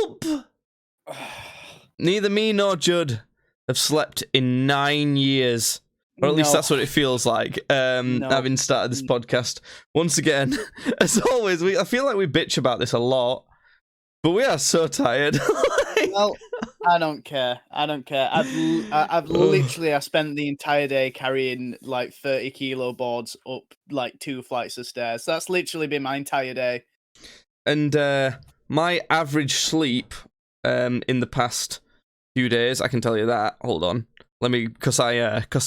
Help! Neither me nor Judd have slept in 9 years. Or at least that's what it feels like, having started this podcast. Once again, as always, I feel like we bitch about this a lot, but we are so tired. Well, I don't care. I've literally spent the entire day carrying like 30 kilo boards up like 2 flights of stairs. That's literally been my entire day. And my average sleep in the past few days, I can tell you that. Hold on. Let me, because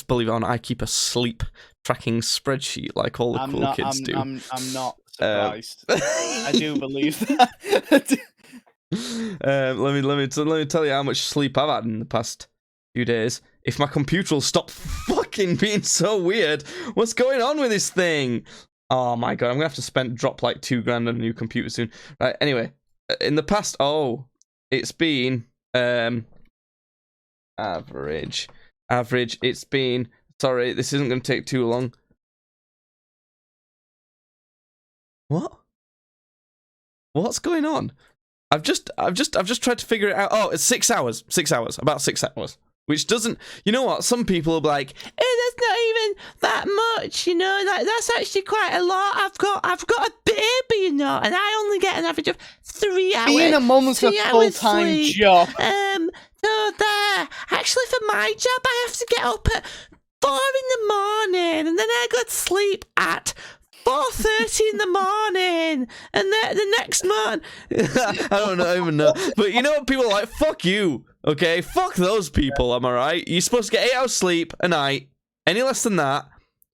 believe it or not, I keep a sleep tracking spreadsheet like all the cool kids do. I'm not surprised. I do believe that. Let me tell you how much sleep I've had in the past few days. If my computer will stop fucking being so weird, what's going on with this thing? Oh my god, I'm gonna have to drop like $2,000 on a new computer soon. Right. Anyway, in the past, it's been average. It's been. Sorry, this isn't gonna take too long. What? What's going on? I've just tried to figure it out. Oh, it's 6 hours. 6 hours. About 6 hours. Which doesn't, you know what? Some people will be like, that's not even that much, you know, that's actually quite a lot. I've got a baby, you know, and I only get an average of 3 hours. Being a mum's a full-time job. So there. Actually, for my job, I have to get up at 4 in the morning, and then I go to sleep at 4:30 in the morning, and the next morning, I don't even know. But you know what people are like? Fuck you, okay? Fuck those people, am I right? You're supposed to get 8 hours sleep a night. Any less than that,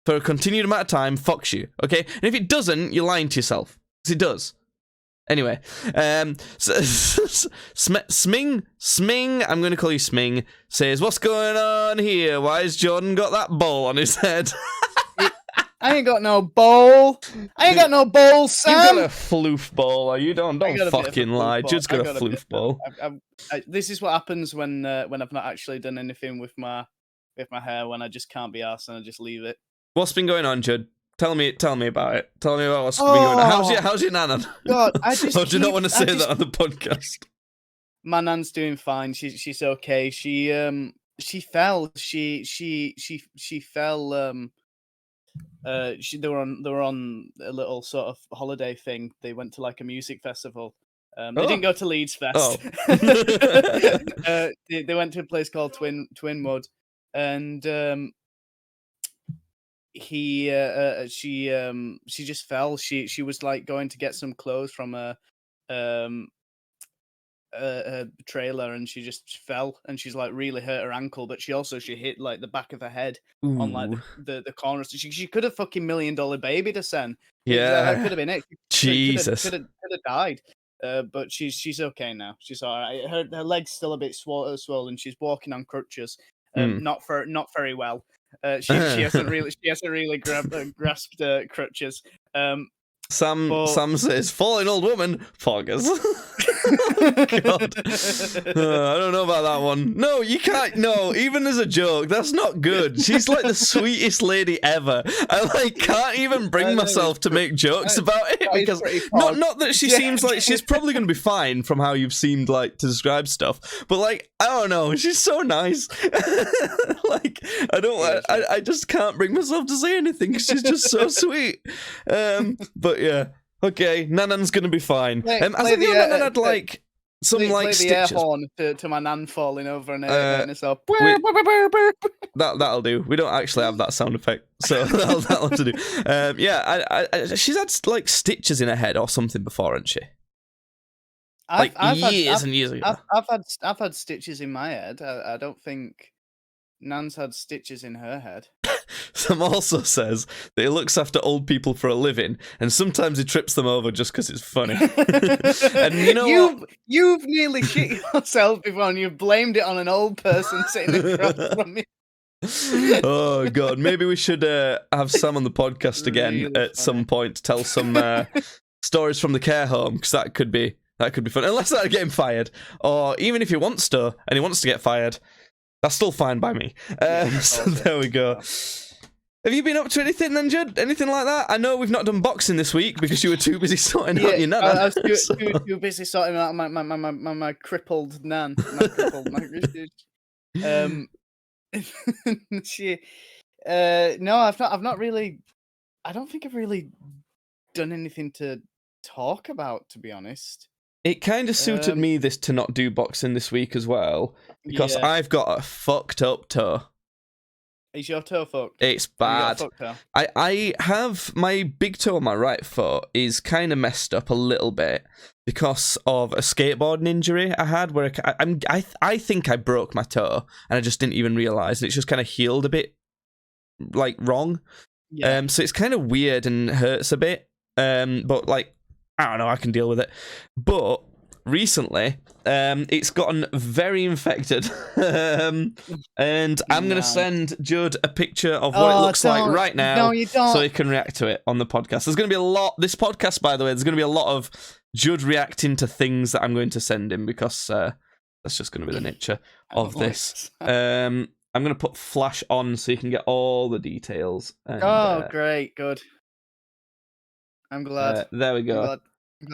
for a continued amount of time, fucks you, okay? And if it doesn't, you're lying to yourself. Because it does. Anyway, Sming, I'm going to call you Sming, says, what's going on here? Why has Jordan got that ball on his head? I ain't got no bowl. I ain't got no bowl, Sam. You got a floof ball. You don't fucking lie. Judd's got a floof ball. This is what happens when I've not actually done anything with my hair, when I just can't be arsed and I just leave it. What's been going on, Judd? Tell me about it. Tell me about what's been going on. How's your nan? God, or do you not want to say that on the podcast? My nan's doing fine. She's okay. She fell. She fell. They were on a little sort of holiday thing. They went to like a music festival. They didn't go to Leeds Fest. They went to a place called Twinwood, and she just fell. She was like going to get some clothes from a trailer, and she just fell, and she's like really hurt her ankle, but she hit like the back of her head. Ooh. On like the corners. She could have fucking $1 million baby to send. Yeah, that could have been it. Jesus, could have died. But she's okay now. She's all right. Her leg's still a bit swollen. She's walking on crutches. Not very well. She hasn't really grasped crutches. Sam says, falling old woman, foggers. God. I don't know about that one. No, you can't. No, even as a joke, that's not good. She's like the sweetest lady ever. I can't even bring myself to make jokes about it, because not that she seems like she's probably going to be fine from how you've seemed like to describe stuff, but like, I don't know, she's so nice. Like, I just can't bring myself to say anything. She's just so sweet. But yeah, okay, Nanan's gonna be fine. I think Nanan had like some like stitches. The air horn to my nan falling over and herself. That'll do. We don't actually have that sound effect, so that'll have to do. Yeah, she's had like stitches in her head or something before, hasn't she? Years and years ago. I've had stitches in my head. I don't think Nan's had stitches in her head. Sam also says that he looks after old people for a living, and sometimes he trips them over just because it's funny. And you know you've nearly shit yourself before, and you've blamed it on an old person sitting across from you. Oh god, maybe we should have Sam on the podcast again really at some point to tell some stories from the care home, because that could be fun. Unless that'll get him fired, or even if he wants to and he wants to get fired, that's still fine by me. So there we go. Have you been up to anything then, Judd? Anything like that? I know we've not done boxing this week because you were too busy sorting out your nan. I was too busy sorting out my crippled nan. She, no, I've not really. I don't think I've really done anything to talk about, to be honest. It kind of suited me this to not do boxing this week as well because I've got a fucked up toe. Is your toe fucked? It's bad. I have my big toe on my right foot is kind of messed up a little bit because of a skateboarding injury I had where I think I broke my toe and I just didn't even realize. It's just kind of healed a bit like wrong. Yeah. So it's kind of weird and hurts a bit. But like I don't know, I can deal with it. But recently, it's gotten very infected. And I'm going to send Judd a picture of what it looks like right now. No, you don't. So he can react to it on the podcast. There's going to be a lot. This podcast, by the way, there's going to be a lot of Judd reacting to things that I'm going to send him because that's just going to be the nature of this. I'm going to put flash on so you can get all the details. And, great. Good. I'm glad. There we go.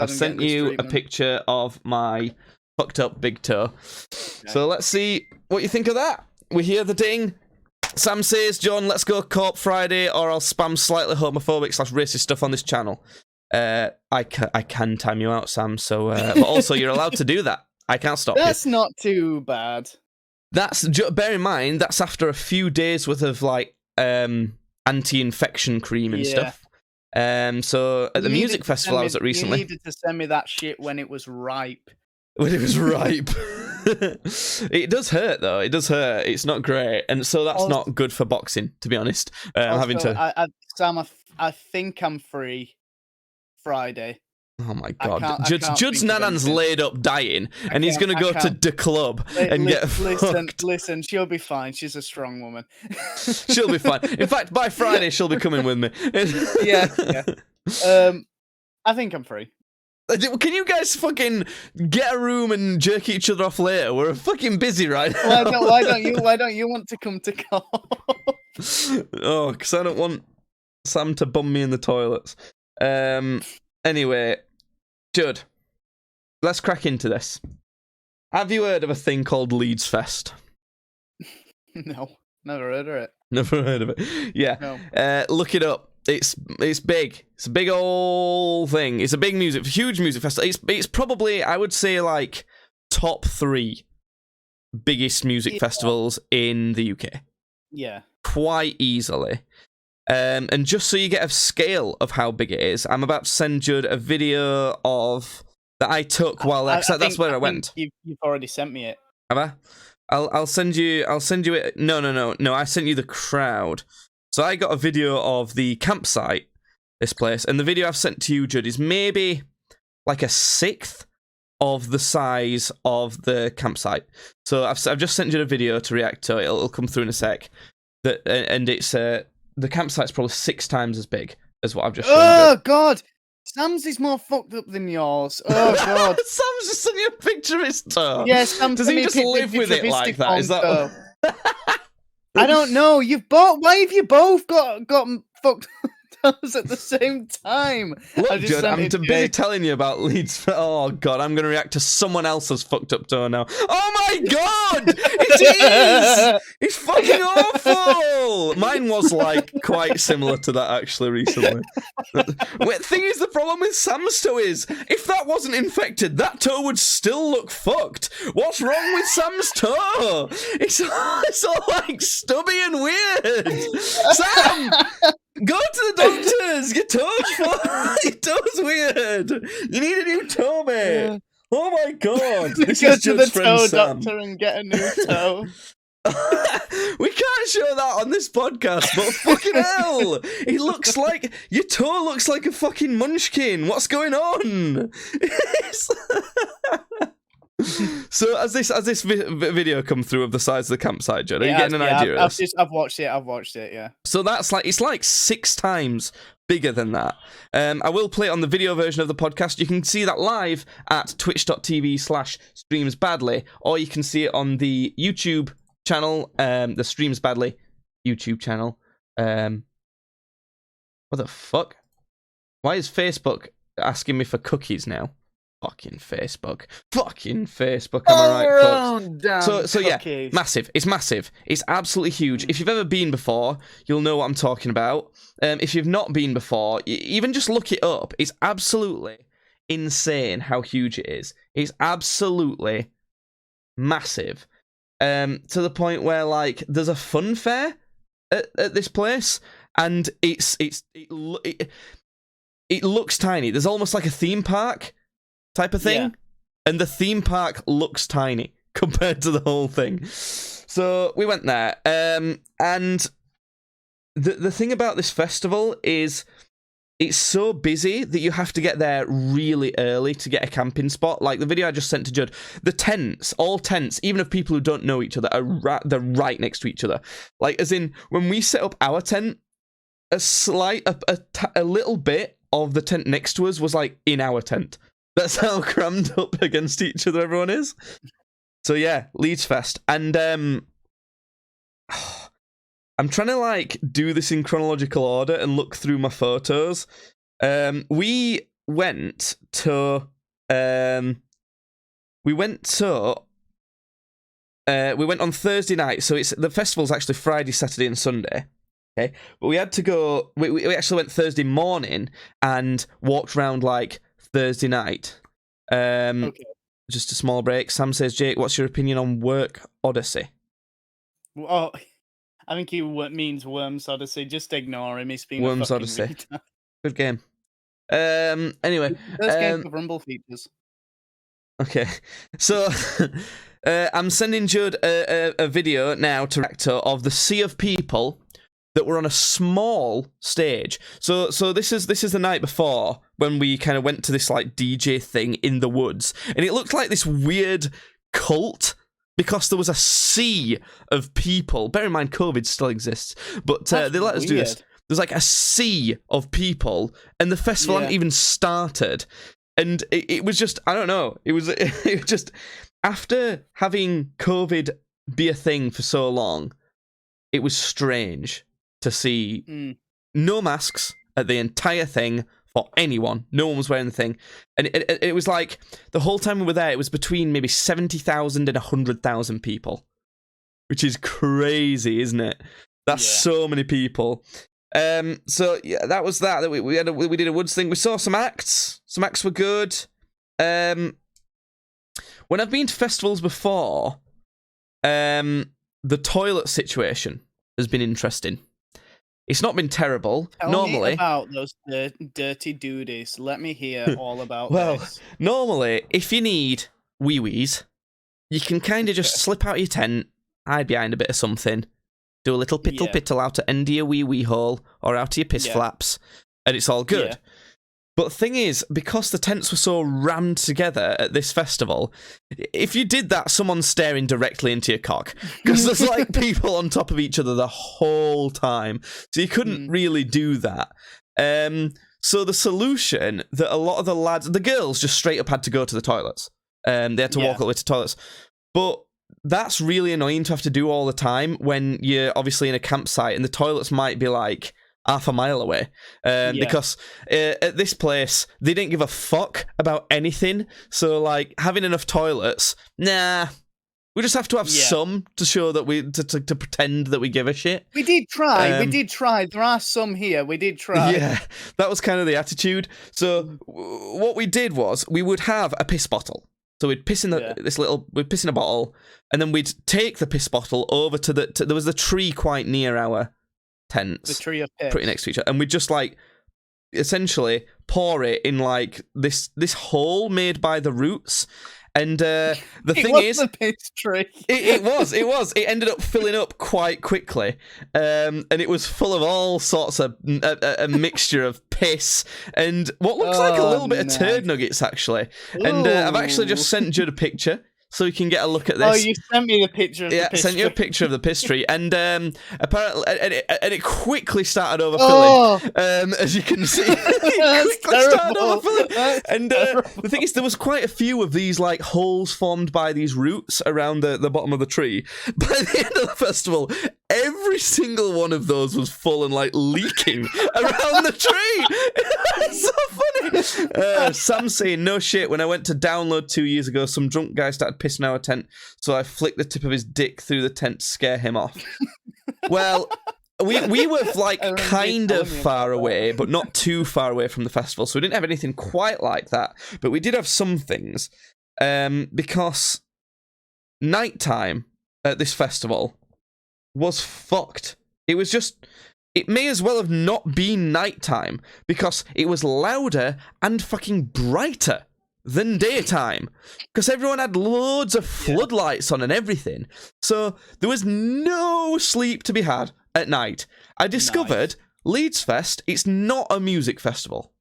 I've sent you a picture of my fucked up big toe. Okay. So let's see what you think of that. We hear the ding. Sam says, John, let's go Corp Friday or I'll spam slightly homophobic / racist stuff on this channel. I can time you out, Sam. So, but also you're allowed to do that. I can't stop you. That's not too bad. Bear in mind, that's after a few days worth of like anti-infection cream and stuff. So at the music festival I was at recently, you needed to send me that shit when it was ripe. When it was ripe. It does hurt though. It does hurt. It's not great, and so that's not good for boxing, to be honest. Sam, I think I'm free Friday. Oh my god! Judd's nanan's laid up dying, and he's gonna go to the club and get fucked. Listen, she'll be fine. She's a strong woman. She'll be fine. In fact, by Friday she'll be coming with me. yeah. I think I'm free. Can you guys fucking get a room and jerk each other off later? We're fucking busy right now. Why don't you want to come to call? Oh, because I don't want Sam to bum me in the toilets. Anyway, Judd, let's crack into this. Have you heard of a thing called Leeds Fest? No, never heard of it. Never heard of it. Yeah, no. Look it up. It's big. It's a big old thing. It's a big huge music festival. It's probably, I would say, like top 3 biggest music festivals in the UK. Yeah, quite easily. And just so you get a scale of how big it is, I'm about to send Judd a video of that I took while that's where I went. You've already sent me it. Have I? I'll send you it. No. I sent you the crowd. So I got a video of the campsite, this place, and the video I've sent to you, Judd, is maybe like a 1/6 of the size of the campsite. So I've just sent you a video to react to. It'll come through in a sec. And it's the campsite's probably 6 times as big as what I've just shown you. Oh god, Sam's is more fucked up than yours. Oh god, Sam's just sent you a picture of his toe. Yeah, Sam. Does he just live with it like that? Is that? I don't know. Why have you both got fucked toes at the same time? Look, Judd, I'm too busy telling you about Leeds. Oh god, I'm gonna react to someone else's fucked up toe now. Oh my god, it is! It's fucking awful. Mine was like quite similar to that actually recently. Thing is, the problem with Sam's toe is if that wasn't infected, that toe would still look fucked. What's wrong with Sam's toe? It's all like stubby and weird. Sam, go to the doctors. Your toe's weird. You need a new toe, mate. Oh my god. This Go is to Judd's the friend toe Sam. doctor and get a new toe. We can't show that on this podcast, but fucking hell, your toe looks like a fucking munchkin. What's going on? So as this video come through of the size of the campsite, Judd, are you getting an idea of this? I've watched it. Yeah. So that's it's like 6 times bigger than that. I will play it on the video version of the podcast. You can see that live at twitch.tv/streamsbadly, or you can see it on the YouTube channel, the Streams Badly YouTube channel. What the fuck? Why is Facebook asking me for cookies now? Fucking Facebook. Fucking Facebook, am I right, folks? So yeah, massive. It's massive. It's absolutely huge. If you've ever been before, you'll know what I'm talking about. If you've not been before, even just look it up. It's absolutely insane how huge it is. It's absolutely massive. To the point where, like, there's a fun fair at this place, and it looks tiny. There's almost like a theme park type of thing, and the theme park looks tiny compared to the whole thing. So we went there, and the thing about this festival is it's so busy that you have to get there really early to get a camping spot. Like the video I just sent to Judd, the tents, all tents, even of people who don't know each other, they're right next to each other. Like, as in, when we set up our tent, a little bit of the tent next to us was like in our tent. That's how crammed up against each other everyone is. So yeah, Leeds Fest. And I'm trying to like do this in chronological order and look through my photos. We went on Thursday night. So the festival's actually Friday, Saturday, and Sunday. Okay, but we had to go. We actually went Thursday morning and walked around like Thursday night. Okay. Just a small break. Sam says, Jake, what's your opinion on Work Odyssey? Oh, I think he means Worms Odyssey. Just ignore him. He's been Worms Odyssey. Good game. Anyway. First game with Rumble features. Okay. So, I'm sending Judd a video now to Rector of the sea of people that were on a small stage. So this is the night before when we kind of went to this like DJ thing in the woods, and it looked like this weird cult because there was a sea of people. Bear in mind, COVID still exists, but they let us do this. There's like a sea of people, and the festival hadn't even started, and it was just, I don't know. It was just after having COVID be a thing for so long, it was strange to see no masks at the entire thing for anyone. No one was wearing the thing. And it was like, the whole time we were there, it was between maybe 70,000 and 100,000 people. Which is crazy, isn't it? That's so many people. So, yeah, that was that. We did a woods thing. We saw some acts. Some acts were good. When I've been to festivals before, the toilet situation has been interesting. It's not been terrible. Tell me about those dirty duties. Let me hear all about this. Normally, if you need wee-wees, you can kind of just slip out of your tent, hide behind a bit of something, do a little pittle-pittle out at end of your wee-wee hole, or out of your piss flaps, and it's all good. Yeah. But the thing is, because the tents were so rammed together at this festival, if you did that, someone's staring directly into your cock. Because there's like people on top of each other the whole time. So you couldn't really do that. So the solution that a lot of the girls just straight up had to go to the toilets. They had to walk all the way to toilets. But that's really annoying to have to do all the time when you're obviously in a campsite and the toilets might be like half a mile away, because at this place they didn't give a fuck about anything. So like having enough toilets, nah, we just have to have some to show that we to pretend that we give a shit. We did try. There are some here. We did try. Yeah, that was kind of the attitude. So what we did was we would have a piss bottle. So we'd piss in we'd piss in a bottle, and then we'd take the piss bottle over to there was the tree quite near our tents, the tree of piss, pretty next to each other, and we just like essentially pour it in like this hole made by the roots. And the thing is, the piss tree. It was. It ended up filling up quite quickly, and it was full of all sorts of a mixture of piss and what looks like a little bit of turd nuggets, actually. And I've actually just sent Judd a picture so you can get a look at this. Oh, you sent me the picture of the piss tree. Yeah, sent you a picture of the piss tree. And apparently, and it quickly started overfilling, as you can see. It quickly started overfilling. And the thing is, there was quite a few of these like holes formed by these roots around the bottom of the tree. By the end of the festival, every single one of those was full and like leaking around the tree. It's so funny. Sam saying, no shit, when I went to download 2 years ago, some drunk guy started pissing our tent, so I flicked the tip of his dick through the tent to scare him off. Well, we were like kind of far away, but not too far away from the festival, so we didn't have anything quite like that. But we did have some things, because nighttime at this festival was fucked. It was just, it may as well have not been nighttime because it was louder and fucking brighter than daytime because everyone had loads of floodlights on and everything. So there was no sleep to be had at night. I discovered Leeds Fest, it's not a music festival.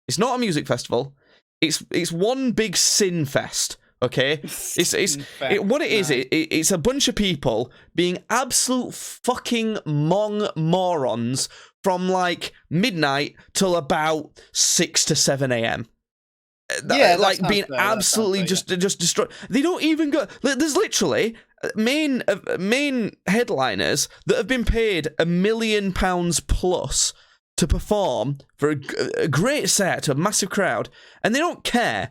It's not a music festival. It's one big sin fest. Okay, what it is. It's a bunch of people being absolute fucking morons from like midnight till about 6 to 7 a.m. Like being absolutely just destroyed. They don't even go. There's literally main headliners that have been paid £1 million plus to perform for a great set to a massive crowd, and they don't care.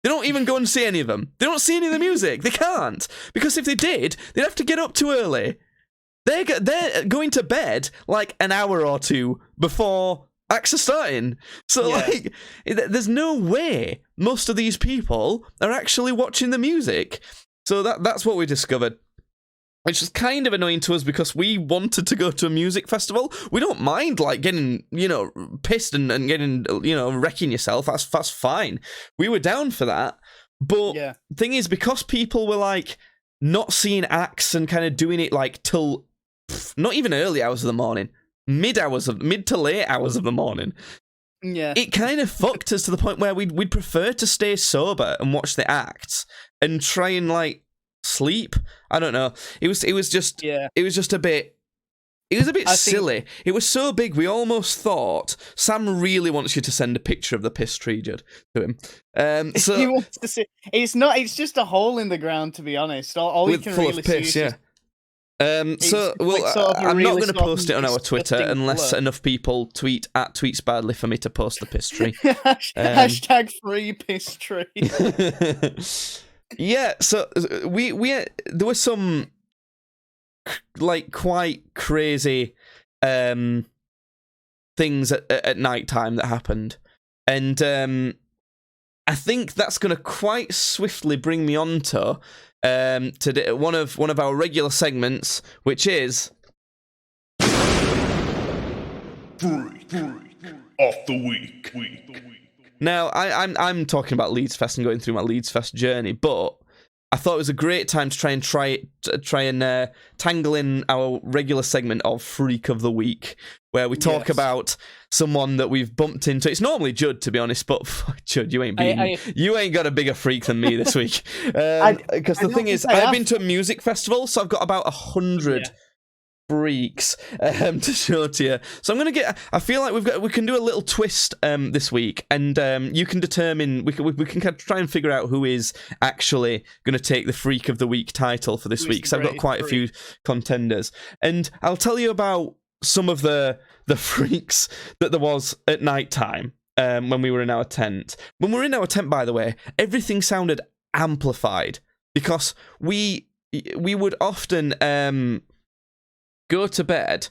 They don't even go and see any of them. They don't see any of the music. They can't. Because if they did, they'd have to get up too early. They're going to bed like an hour or two before acts are starting. So, like, there's no way most of these people are actually watching the music. So that's what we discovered. Which is kind of annoying to us because we wanted to go to a music festival. We don't mind, like, getting, pissed and getting, wrecking yourself. That's fine. We were down for that. But the thing is, because people were, like, not seeing acts and kind of doing it, like, till not even early hours of the morning, mid to late hours of the morning, it kind of fucked us to the point where we'd prefer to stay sober and watch the acts and try and, like, sleep. I don't know. It was just a bit silly. It was so big we almost thought Sam really wants you to send a picture of the piss tree, Judd, to him. So he wants to see. It's just a hole in the ground, to be honest. All you can full really of piss, see is I'm not going to post it on our Twitter unless enough people tweet at Tweets Badly for me to post the piss tree. Hashtag free piss tree. Yeah, so we there were some like quite crazy things at night time that happened, and I think that's going to quite swiftly bring me on to today, one of our regular segments, which is Freak of the week. Now, I'm talking about Leeds Fest and going through my Leeds Fest journey, but I thought it was a great time to try and tangle in our regular segment of Freak of the Week, where we talk about someone that we've bumped into. It's normally Judd, to be honest, but fuck, Judd, you ain't got a bigger freak than me this week. Because the thing is, I've been to a music festival, so I've got about 100 freaks to show to you. So I'm gonna I feel like we can do a little twist this week, and you can determine, we can kind of try and figure out who is actually gonna take the Freak of the Week title for this week. So I've got quite a few contenders, and I'll tell you about some of the freaks that there was at night time when we were in our tent. When we were in our tent, by the way, everything sounded amplified because we would often go to bed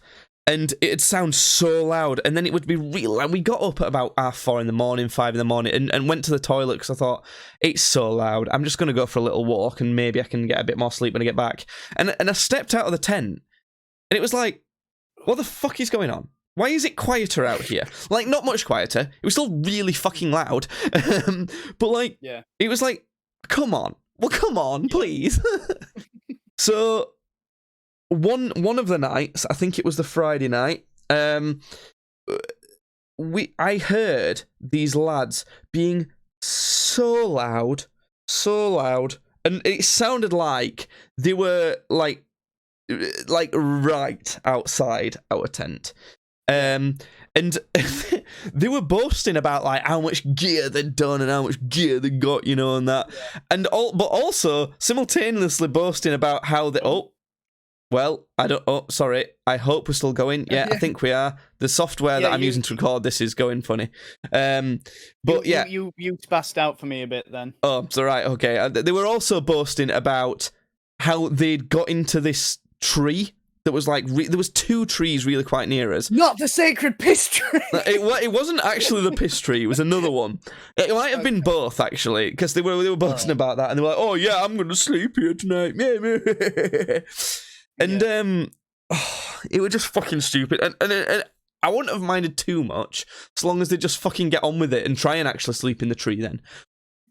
and it'd sound so loud, and then it would be real loud. We got up at about 4:30 in the morning, 5 in the morning, and went to the toilet because I thought, it's so loud, I'm just going to go for a little walk and maybe I can get a bit more sleep when I get back. And I stepped out of the tent and it was like, what the fuck is going on? Why is it quieter out here? Like, not much quieter. It was still really fucking loud. But like, it was like, come on. Well, come on, please. So one of the nights, I think it was the Friday night, I heard these lads being so loud, and it sounded like they were like right outside our tent. And they were boasting about like how much gear they'd done and how much gear they got, and that, but also simultaneously boasting about how they Well, I don't. Oh, sorry. I hope we're still going. Yeah, I think we are. The software that I'm using to record this is going funny. But you spazzed out for me a bit then. Oh, it's all right. Okay. They were also boasting about how they'd got into this tree that was like there was 2 trees really quite near us. Not the sacred piss tree. It wasn't actually the piss tree. It was another one. It might have been both actually, because they were boasting about that, and they were like, "Oh yeah, I'm going to sleep here tonight." And it was just fucking stupid, and I wouldn't have minded too much, as long as they just fucking get on with it and try and actually sleep in the tree then.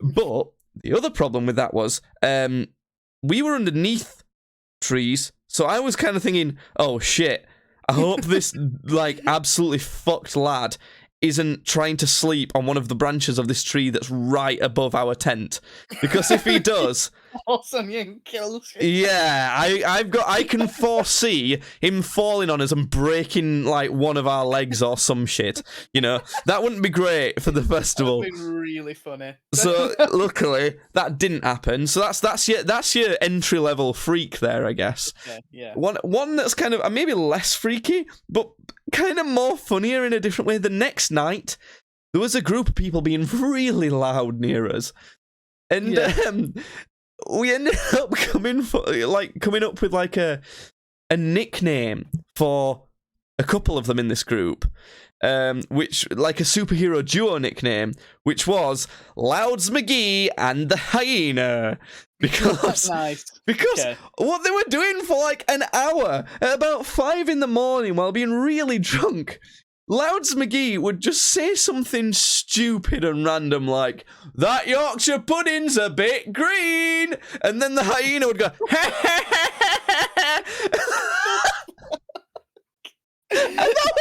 But the other problem with that was, we were underneath trees, so I was kind of thinking, oh shit, I hope this, like, absolutely fucked lad isn't trying to sleep on one of the branches of this tree that's right above our tent. Because if he does... Awesome, you kills you. Yeah, I can foresee him falling on us and breaking, like, one of our legs or some shit. You know, that wouldn't be great for the festival. That would be really funny. So, luckily, that didn't happen. So that's your entry-level freak there, I guess. Yeah. One that's kind of maybe less freaky, but kind of more funnier in a different way. The next night, there was a group of people being really loud near us. And we ended up coming up with like a nickname for a couple of them in this group, which like a superhero duo nickname, which was Louds McGee and the Hyena, because what they were doing for like an hour at about 5 a.m. while being really drunk. Louds McGee would just say something stupid and random like, "That Yorkshire pudding's a bit green," and then the Hyena would go, and that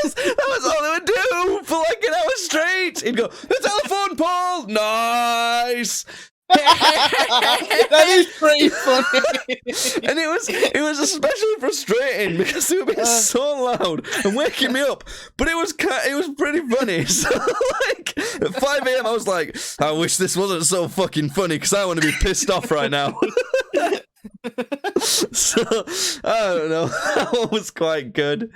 was all they would do for like an hour straight. He'd go, "The telephone pole, nice." That is pretty funny. And it was especially frustrating because they were being so loud and waking me up. But it was pretty funny. So like at 5 a.m. I was like, I wish this wasn't so fucking funny because I want to be pissed off right now. So I don't know. That one was quite good.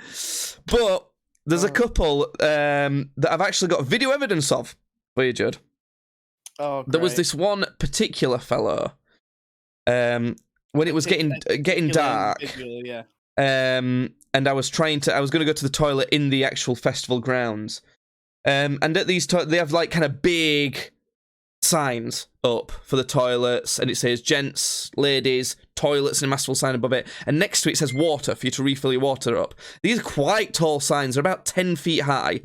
But there's a couple that I've actually got video evidence of for you, Judd. Oh, there was this one particular fellow, when it was getting dark, and I was going to go to the toilet in the actual festival grounds, and at these they have like kind of big signs up for the toilets, and it says gents, ladies, toilets, and a massive sign above it, and next to it says water for you to refill your water up. These are quite tall signs, they're about 10 feet high,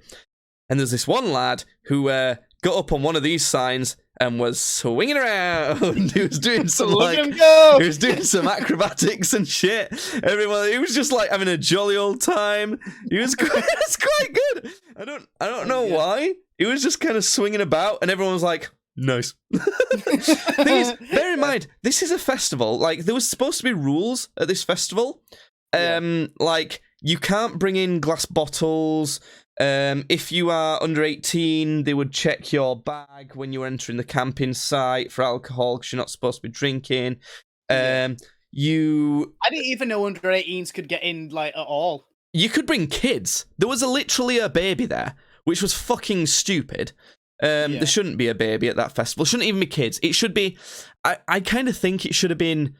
and there's this one lad who got up on one of these signs and was swinging around. He was doing some he was doing some acrobatics and shit. He was just like having a jolly old time. He was quite good. I don't know why. He was just kind of swinging about, and everyone was like, nice. Thing is, bear in mind, this is a festival. Like, there was supposed to be rules at this festival. Like, you can't bring in glass bottles. If you are under 18, they would check your bag when you were entering the camping site for alcohol, because you're not supposed to be drinking. I didn't even know under 18s could get in, like, at all. You could bring kids. There was literally a baby there, which was fucking stupid. There shouldn't be a baby at that festival. Shouldn't even be kids. It should be... I kind of think it should have been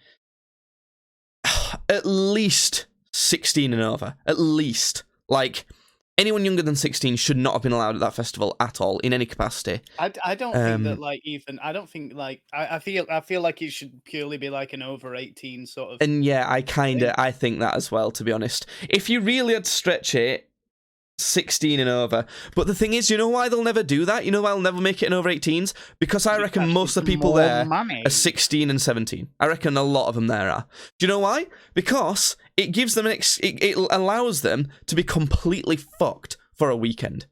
at least 16 and over. At least. Like... Anyone younger than 16 should not have been allowed at that festival at all, in any capacity. I don't think that, like, even... I don't think, like... I feel like it should purely be, like, an over 18 sort of... And yeah, I think that as well, to be honest. If you really had to stretch it, 16 and over. But the thing is, you know why they'll never do that? You know why they'll never make it an over 18s? Because I reckon most of the people there are 16 and 17. I reckon a lot of them there are. Do you know why? Because it gives them it allows them to be completely fucked for a weekend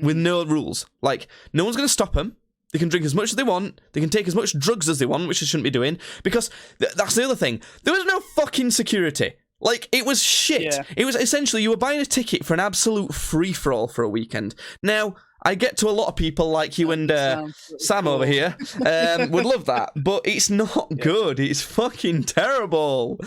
with no rules. Like, no one's going to stop them. They can drink as much as they want. They can take as much drugs as they want, which they shouldn't be doing. Because that's the other thing. There was no fucking security. Like, it was shit. Yeah. It was essentially, you were buying a ticket for an absolute free-for-all for a weekend. Now, I get to a lot of people like you and Sam over here would love that, but it's not good. It's fucking terrible.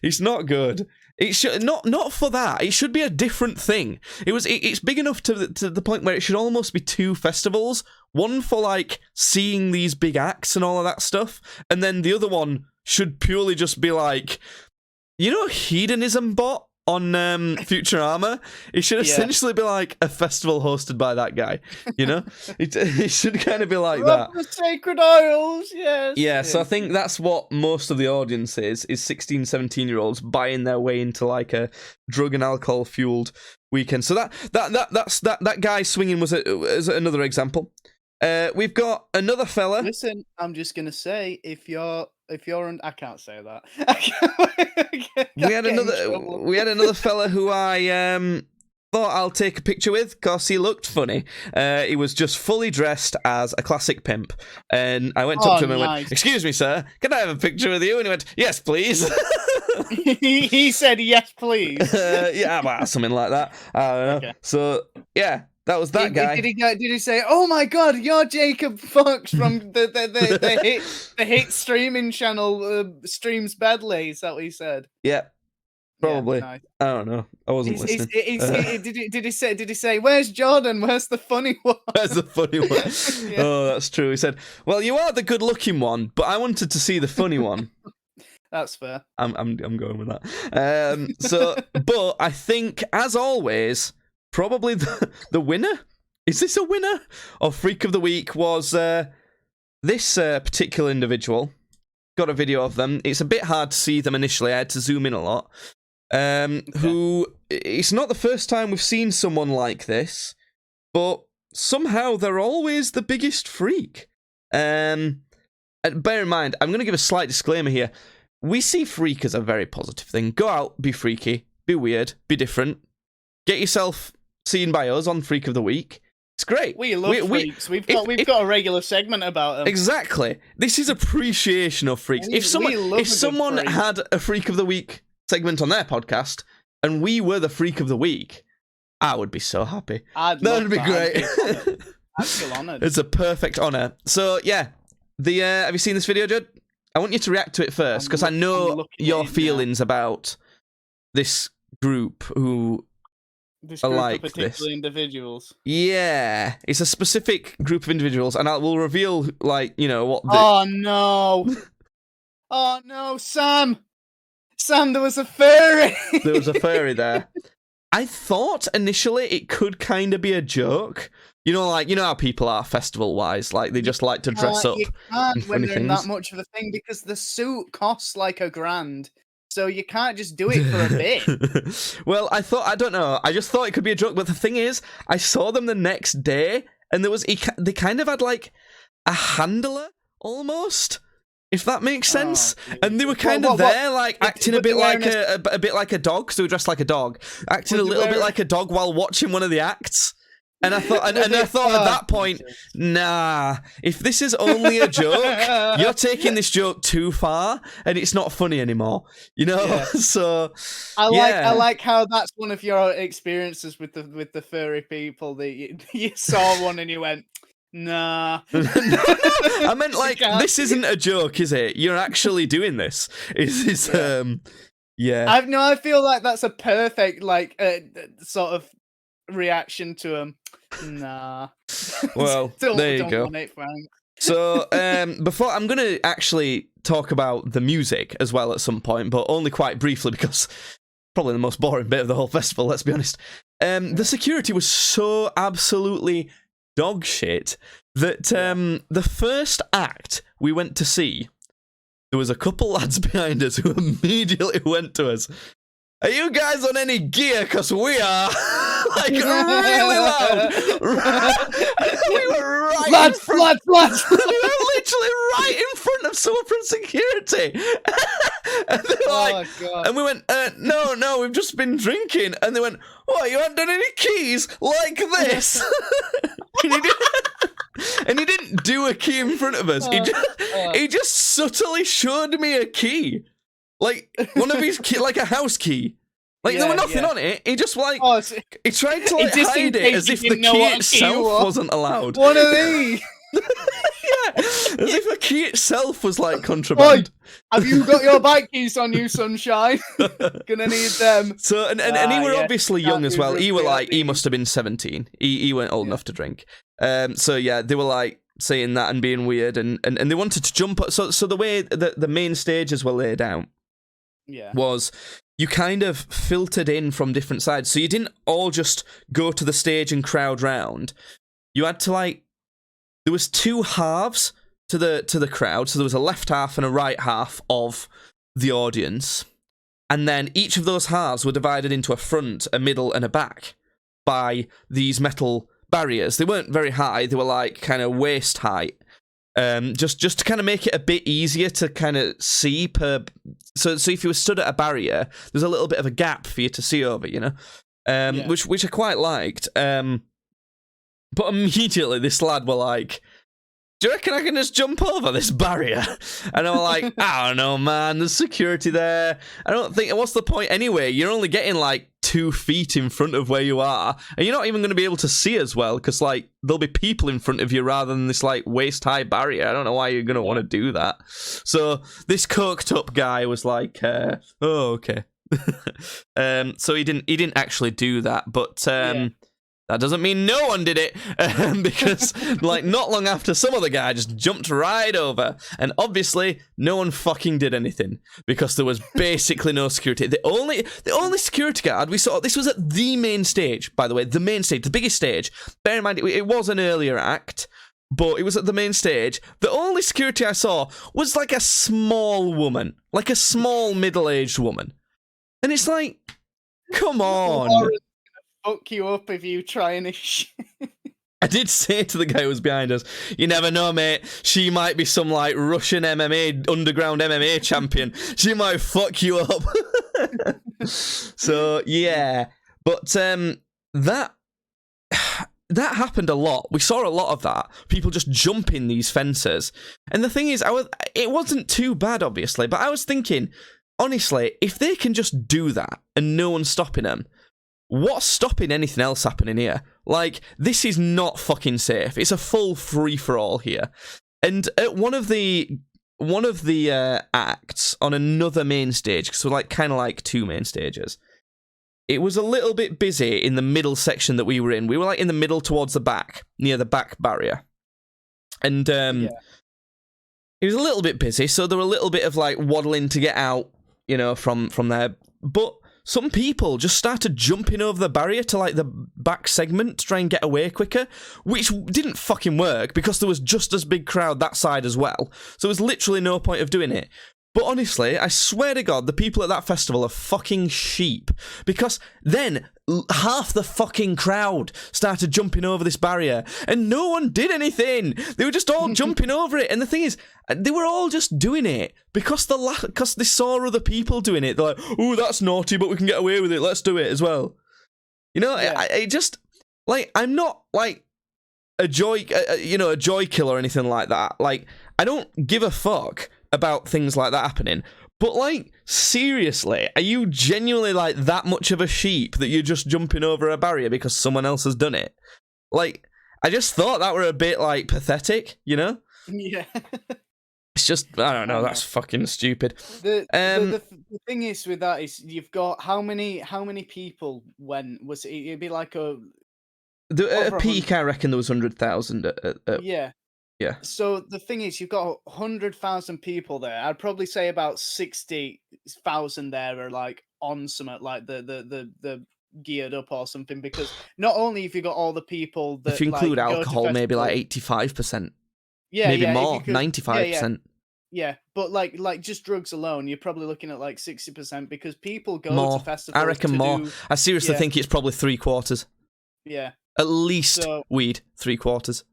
It's not good. It should not for that. It should be a different thing. It's big enough to the point where it should almost be 2 festivals. One for like seeing these big acts and all of that stuff, and then the other one should purely just be like, Hedonism Bot on Futurama. It should essentially be like a festival hosted by that guy. It should kind of be like that. The Sacred Isles, yes. Yeah, so I think that's what most of the audience is 16, 17-year-olds buying their way into like a drug and alcohol fueled weekend. So that guy swinging was another example. We've got another fella. Listen, I'm just gonna say, if you're I can't say that. We had another fella who I thought I'll take a picture with because he looked funny. He was just fully dressed as a classic pimp, and I went up to him and went, "Excuse me, sir, can I have a picture with you?" And he went, "Yes, please." He said, "Yes, please." Yeah, well, something like that. I don't know. Okay. So yeah. That was that guy. Did he say, "Oh my God, you're Jacob Fox from the hit streaming channel Streams Badly"? Is that what he said? Yeah, probably. Yeah, nice. I don't know. I wasn't listening. Did he say, "Where's Jordan? Where's the funny one?" Where's the funny one? Yeah. Oh, that's true. He said, "Well, you are the good-looking one, but I wanted to see the funny one." That's fair. I'm going with that. But I think, as always, probably the winner? Is this a winner? Of Freak of the Week was this particular individual. Got a video of them. It's a bit hard to see them initially. I had to zoom in a lot. Who, it's not the first time we've seen someone like this, but somehow they're always the biggest freak. And bear in mind, I'm going to give a slight disclaimer here. We see freak as a very positive thing. Go out, be freaky, be weird, be different. Get yourself seen by us on Freak of the Week. It's great. We love freaks. We've got a regular segment about them. Exactly. This is appreciation of freaks. If someone had a Freak of the Week segment on their podcast and we were the Freak of the Week, I would be so happy. That'd be great. I'd feel honoured. It's a perfect honour. So yeah, have you seen this video, Judd? I want you to react to it first because I know your feelings about this group who are like this. Individuals. Yeah, it's a specific group of individuals, and we'll reveal, like, what. Oh no! Oh no, Sam! Sam, there was a furry. There was a furry there. I thought initially it could kind of be a joke. How people are festival-wise, like they just like to dress up. You can't when they're in that much of a thing because the suit costs like $1,000. So you can't just do it for a bit. Well, I don't know. I just thought it could be a joke, but the thing is, I saw them the next day, and they kind of had like a handler almost, if that makes sense. And they were kind of there, like acting a bit like a dog. So they were dressed like a dog, acting a little bit like a dog while watching one of the acts. And I thought, I thought at that point, nah, if this is only a joke, you're taking this joke too far, and it's not funny anymore. Yeah. So I like how that's one of your experiences with the furry people that you saw one and you went, nah. I meant like this isn't a joke, is it? You're actually doing this. Yeah. I feel like that's a perfect sort of reaction to him. Nah. Well, there you go. So, before I'm going to actually talk about the music as well at some point, but only quite briefly because probably the most boring bit of the whole festival, let's be honest. The security was so absolutely dog shit that the first act we went to see, there was a couple lads behind us who immediately went to us. Are you guys on any gear? Because we are. Like, really loud. We were right in front. Lads. We were literally right in front of someone from security. And they were like, God. And we went, no, we've just been drinking. And they went, what, you haven't done any keys like this? And he didn't do a key in front of us. He just subtly showed me a key. Like, one of his like a house key. Like, there were nothing on it. He just, like, Oh, he tried to, like, just in hide it case as you if the didn't know key what a key itself was. wasn't allowed. One of these. Yeah, as if the key itself was, like, contraband. Have you got your bike keys on you, sunshine? Gonna need them. So, and he were obviously young as well. He were, like, he must have been 17. He weren't old enough to drink. So, yeah, they were, like, saying that and being weird, and they wanted to jump. So the way the main stages were laid out was you kind of filtered in from different sides. So you didn't all just go to the stage and crowd round. You had to, like, there was two halves to the crowd. So there was a left half and a right half of the audience. And then each of those halves were divided into a front, a middle, and a back by these metal barriers. They weren't very high. They were, like, kind of waist height. Just to kind of make it a bit easier to kind of see per. So if you were stood at a barrier, there's a little bit of a gap for you to see over, you know, which I quite liked. But immediately this lad were like, "Do you reckon I can just jump over this barrier?" And I'm like, "I don't know, man. There's security there. I don't think. What's the point anyway? You're only getting like 2 feet in front of where you are, and you're not even going to be able to see as well because like there'll be people in front of you rather than this like waist high barrier. I don't know why you're going to want to do that." So this coked up guy was like, "Oh, okay." So he didn't actually do that, but that doesn't mean no one did it, because, like, not long after, some other guy just jumped right over, and obviously, no one fucking did anything, because there was basically no security. The only security guard we saw, this was at the main stage, by the way, the main stage, the biggest stage. Bear in mind, it was an earlier act, but it was at the main stage. The only security I saw was, like, a small woman, like a small middle-aged woman. And it's like, come on. Fuck you up if you try and I did say to the guy who was behind us, "You never know, mate. She might be some like Russian MMA, underground MMA champion. She might fuck you up." So yeah, but that happened a lot. We saw a lot of that. People just jumping these fences. And the thing is, it wasn't too bad, obviously, but I was thinking, honestly, if they can just do that and no one's stopping them, what's stopping anything else happening here? Like, this is not fucking safe. It's a full free-for-all here. And at one of the acts on another main stage, so like kind of like 2 main stages, it was a little bit busy in the middle section that we were in. We were like in the middle towards the back, near the back barrier. And it was a little bit busy, so there were a little bit of like waddling to get out, you know, from there. But some people just started jumping over the barrier to, like, the back segment to try and get away quicker, which didn't fucking work because there was just as big crowd that side as well. So there was literally no point of doing it. But honestly, I swear to God, the people at that festival are fucking sheep. Because then half the fucking crowd started jumping over this barrier and no one did anything. They were just all jumping over it. And the thing is, they were all just doing it because they saw other people doing it. They're like, "Oh, that's naughty, but we can get away with it. Let's do it as well." You know, I just, like, I'm not, like, a joy killer or anything like that. Like, I don't give a fuck about things like that happening. But, like, seriously, are you genuinely, like, that much of a sheep that you're just jumping over a barrier because someone else has done it? Like, I just thought that were a bit, like, pathetic, you know? Yeah. It's just, I don't know, that's fucking stupid. The thing is with that is you've got how many people was it? It'd be like at a peak, I reckon there was 100,000. Yeah. Yeah. So the thing is, you've got 100,000 people there. I'd probably say about 60,000 there are like on something like the geared up or something, because not only have you got all the people that, if you include like, alcohol, maybe like 85%. Yeah, maybe yeah, more, 95%. Yeah, but like just drugs alone, you're probably looking at like 60% because people go more. to festivals. I reckon more. I seriously think it's probably 3/4. Yeah. At least weed, 3/4.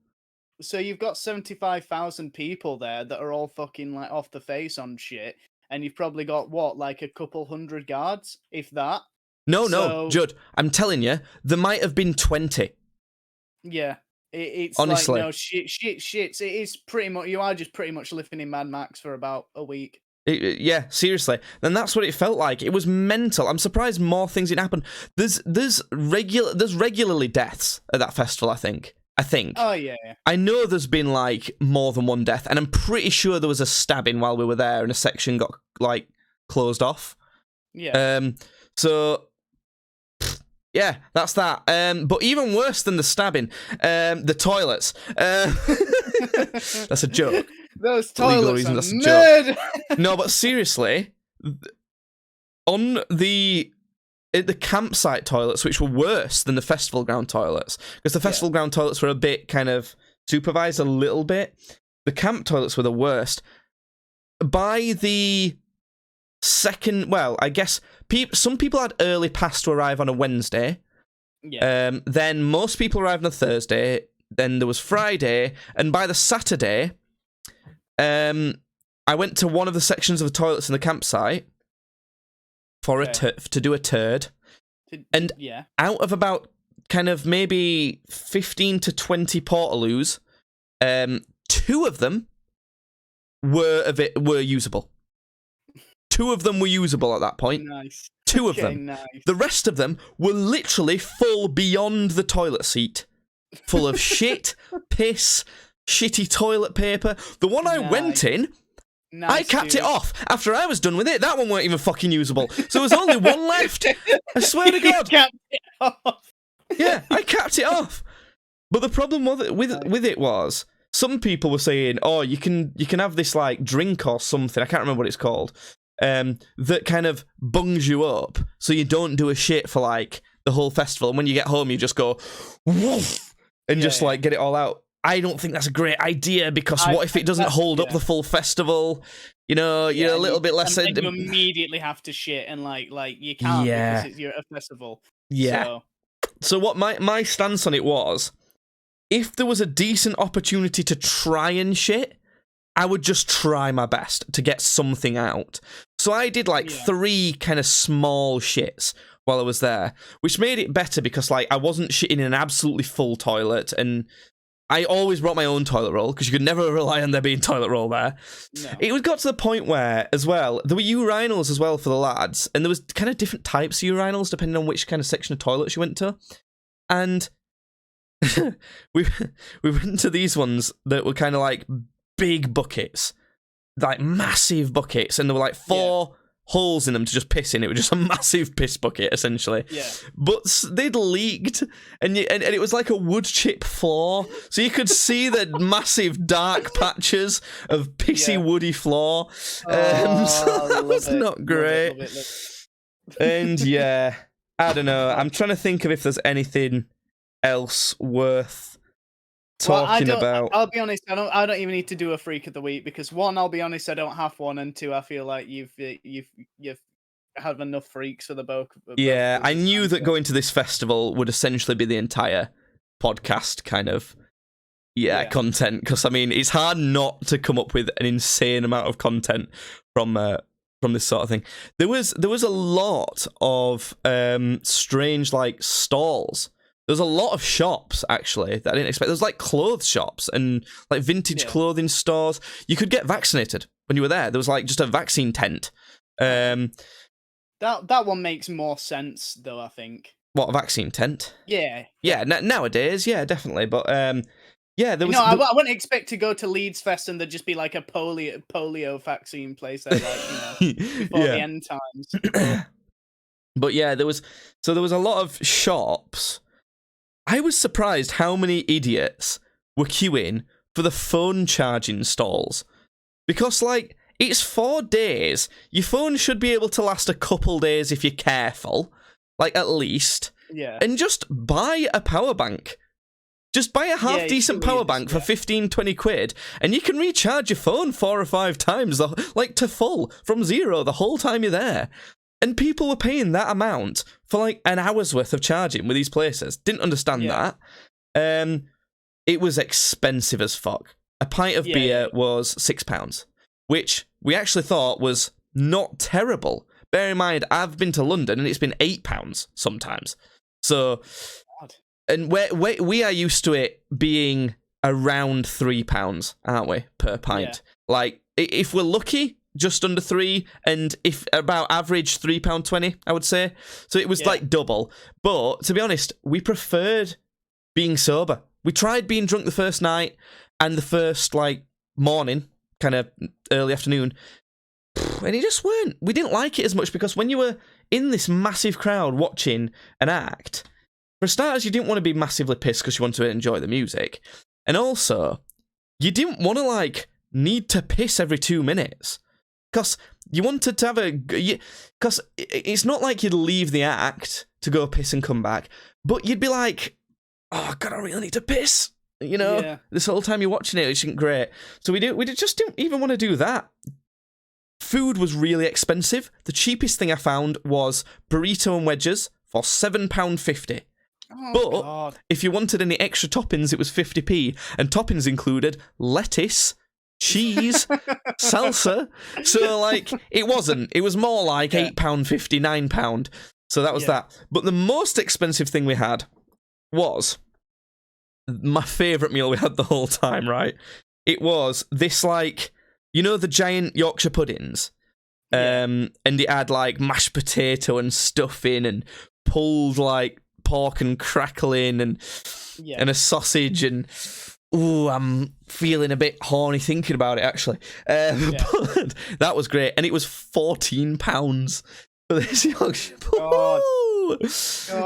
So you've got 75,000 people there that are all fucking like off the face on shit, and you've probably got what, like a couple hundred guards, if that. No, Judd, I'm telling you, there might have been 20. Yeah, it's honestly, like, no, shit. It is pretty much, you are just pretty much living in Mad Max for about a week. Yeah, seriously. Then that's what it felt like. It was mental. I'm surprised more things didn't happen. There's regularly deaths at that festival, I think. Oh, yeah. I know there's been, like, more than one death, and I'm pretty sure there was a stabbing while we were there, and a section got, like, closed off. Yeah. So, yeah, that's that. But even worse than the stabbing, the toilets. That's a joke. Those Legal toilets reasons, are that's a mad. No, but seriously, on the campsite toilets, which were worse than the festival ground toilets, because the festival ground toilets were a bit kind of supervised a little bit. The camp toilets were the worst. By the second, well, I guess some people had early pass to arrive on a Wednesday. Yeah. Then most people arrived on a Thursday. Then there was Friday, and by the Saturday, I went to one of the sections of the toilets in the campsite for to do a turd, and out of about kind of maybe 15 to 20 portaloos, 2 of them were usable. 2 of them were usable at that point. Nice. 2 of them. Nice. The rest of them were literally full beyond the toilet seat, full of shit, piss, shitty toilet paper. The one I went in, I capped it off after I was done with it. That one weren't even fucking usable. So there was only one left. I swear to God. Capped it off. Yeah, I capped it off. But the problem with it was, some people were saying, "Oh, you can have this like drink or something. I can't remember what it's called. That kind of bungs you up, so you don't do a shit for like the whole festival. And when you get home, you just go woof and just like get it all out." I don't think that's a great idea, because what if it doesn't hold up the full festival? You know, you're a little bit less. And you immediately have to shit, and like you can't because you're at a festival. Yeah. So what my stance on it was, if there was a decent opportunity to try and shit, I would just try my best to get something out. So I did like 3 kind of small shits while I was there, which made it better because like I wasn't shitting in an absolutely full toilet, and I always brought my own toilet roll because you could never rely on there being toilet roll there. No. It got to the point where, as well, there were urinals as well for the lads, and there was kind of different types of urinals depending on which kind of section of toilets you went to. And we went to these ones that were kind of like big buckets, like massive buckets, and there were like 4 holes in them to just piss in. It was just a massive piss bucket, essentially. Yeah. But they'd leaked, and it was like a wood chip floor, so you could see the massive dark patches of pissy woody floor. So that was not great. Love it. And yeah, I don't know. I'm trying to think of if there's anything else worth talking about. I'll be honest, I don't even need to do a freak of the week, because 1, I'll be honest, I don't have one, and 2, I feel like you've had enough freaks for the both. Yeah, I knew that going to this festival would essentially be the entire podcast kind of content, because I mean it's hard not to come up with an insane amount of content from this sort of thing. There was a lot of strange like stalls. There's a lot of shops, actually, that I didn't expect. There's, like, clothes shops and, like, vintage clothing stores. You could get vaccinated when you were there. There was, like, just a vaccine tent. That one makes more sense, though, I think. What, a vaccine tent? Yeah. Yeah, nowadays, yeah, definitely. But, yeah, there was... No, I wouldn't expect to go to Leeds Fest and there'd just be, like, a polio vaccine place there, like, you know, before the end times. But, yeah, there was a lot of shops. I was surprised how many idiots were queuing for the phone charging stalls. Because, like, it's 4 days. Your phone should be able to last a couple days if you're careful. Like, at least. Yeah. And just buy a power bank. Just buy a half-decent power bank for 15, 20 quid, and you can recharge your phone 4 or 5 times, like, to full, from 0 the whole time you're there. And people were paying that amount for like an hour's worth of charging with these places. Didn't understand that. It was expensive as fuck. A pint of beer was £6, which we actually thought was not terrible. Bear in mind, I've been to London and it's been £8 sometimes. So, and we are used to it being around £3, aren't we, per pint? Yeah. Like, if we're lucky, just under £3, and if about average £3.20, I would say. So it was like double. But to be honest, we preferred being sober. We tried being drunk the first night and the first like morning, kind of early afternoon, and it just weren't. We didn't like it as much because when you were in this massive crowd watching an act, for starters, you didn't want to be massively pissed because you wanted to enjoy the music, and also you didn't want to like need to piss every 2 minutes because you wanted to have because it's not like you'd leave the act to go piss and come back, but you'd be like, oh god, I really need to piss, this whole time you're watching it. It isn't great. So we just didn't even want to do that. Food was really expensive. The cheapest thing I found was burrito and wedges for £7.50. Oh, but God. if you wanted any extra toppings, it was 50p, and toppings included lettuce, cheese, salsa. So like it was more like £8.50, £9. So that was that. But the most expensive thing we had was my favourite meal we had the whole time, right? It was this like, the giant Yorkshire puddings? And it had like mashed potato and stuffing and pulled like pork and crackling and a sausage, and I'm feeling a bit horny thinking about it actually. But that was great, and it was £14 for this Yorkshire pudding.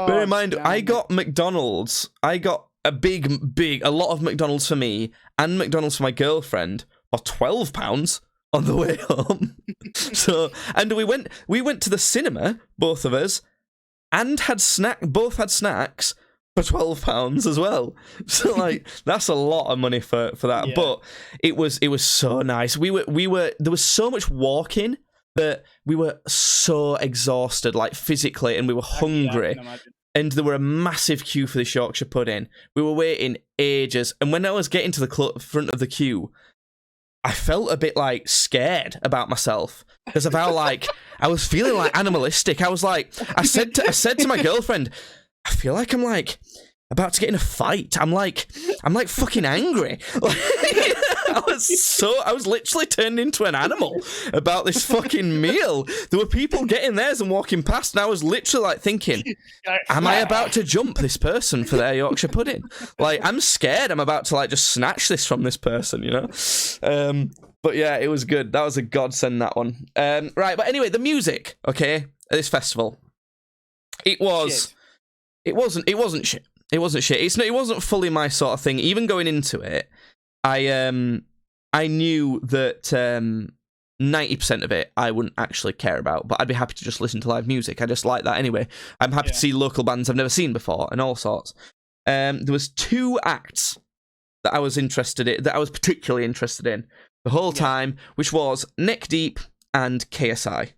Bear in mind, I got McDonald's. I got a lot of McDonald's for me and McDonald's for my girlfriend for £12 on the way home. So, and we went to the cinema, both of us, and both had snacks for £12 as well. So like that's a lot of money for that. Yeah. But it was so nice. We were there was so much walking that we were so exhausted, like physically, and we were hungry. And there were a massive queue for this Yorkshire pudding. We were waiting ages, and when I was getting to the front of the queue, I felt a bit like scared about myself because of how like I was feeling like animalistic. I was like, I said to my girlfriend, I feel like I'm like about to get in a fight. I'm like fucking angry. I was literally turned into an animal about this fucking meal. There were people getting theirs and walking past, and I was literally like thinking, am I about to jump this person for their Yorkshire pudding? Like, I'm scared I'm about to like just snatch this from this person, But yeah, it was good. That was a godsend, that one. Right, but anyway, the music, okay, at this festival, it wasn't shit. It wasn't shit. It wasn't fully my sort of thing. Even going into it, I knew that 90% of it I wouldn't actually care about, but I'd be happy to just listen to live music. I just like that anyway. I'm happy to see local bands I've never seen before and all sorts. There was 2 acts that I was particularly interested in the whole time, which was Neck Deep and KSI.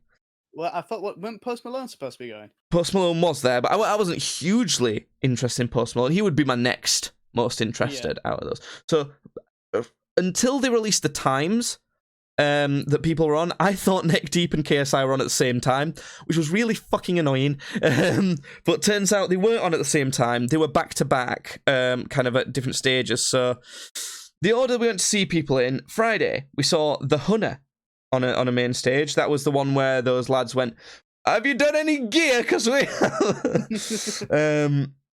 Well, I thought, wasn't Post Malone supposed to be going? Post Malone was there, but I wasn't hugely interested in Post Malone. He would be my next most interested out of those. So until they released the times that people were on, I thought Neck Deep and KSI were on at the same time, which was really fucking annoying. But turns out they weren't on at the same time. They were back to back, kind of at different stages. So the order we went to see people in, Friday, we saw The Hunter on a main stage. That was the one where those lads went, have you done any gear? Because we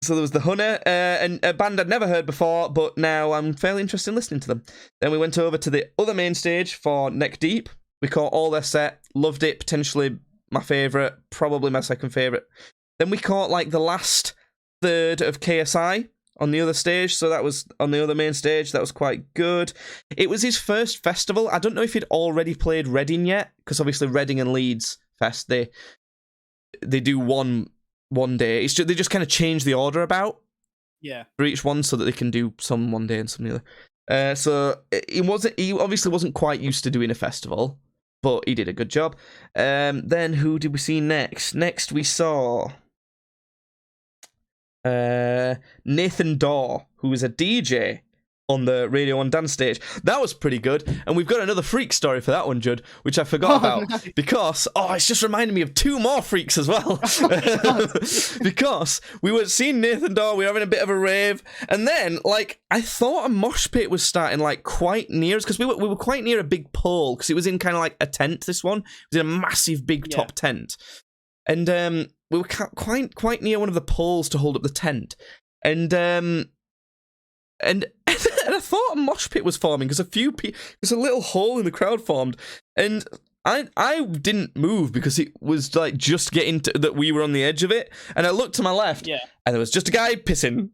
So there was The Hunter, and a band I'd never heard before, but now I'm fairly interested in listening to them. Then we went over to the other main stage for Neck Deep. We caught all their set, loved it, potentially my favourite, probably my second favourite. Then we caught like the last third of KSI on the other stage, so that was on the other main stage. That was quite good. It was his first festival. I don't know if he'd already played Reading yet, because obviously Reading and Leeds Fest, they do one day. They just kind of change the order about for each one so that they can do some one day and some the other. So he obviously wasn't quite used to doing a festival, but he did a good job. Then who did we see next? Next we saw Nathan Daw, who was a DJ on the Radio 1 dance stage. That was pretty good. And we've got another freak story for that one, Judd, which I forgot about. Nice. Because, it's just reminded me of two more freaks as well. Because we were seeing Nathan Dawe, we were having a bit of a rave, and then, like, I thought a mosh pit was starting, like, quite near us, because we were quite near a big pole, because it was in kind of like a tent, this one. It was in a massive big top tent. And we were quite near one of the poles to hold up the tent. And I thought a mosh pit was forming because there's a little hole in the crowd formed, and I didn't move because it was like just getting to that we were on the edge of it, and I looked to my left, and there was just a guy pissing.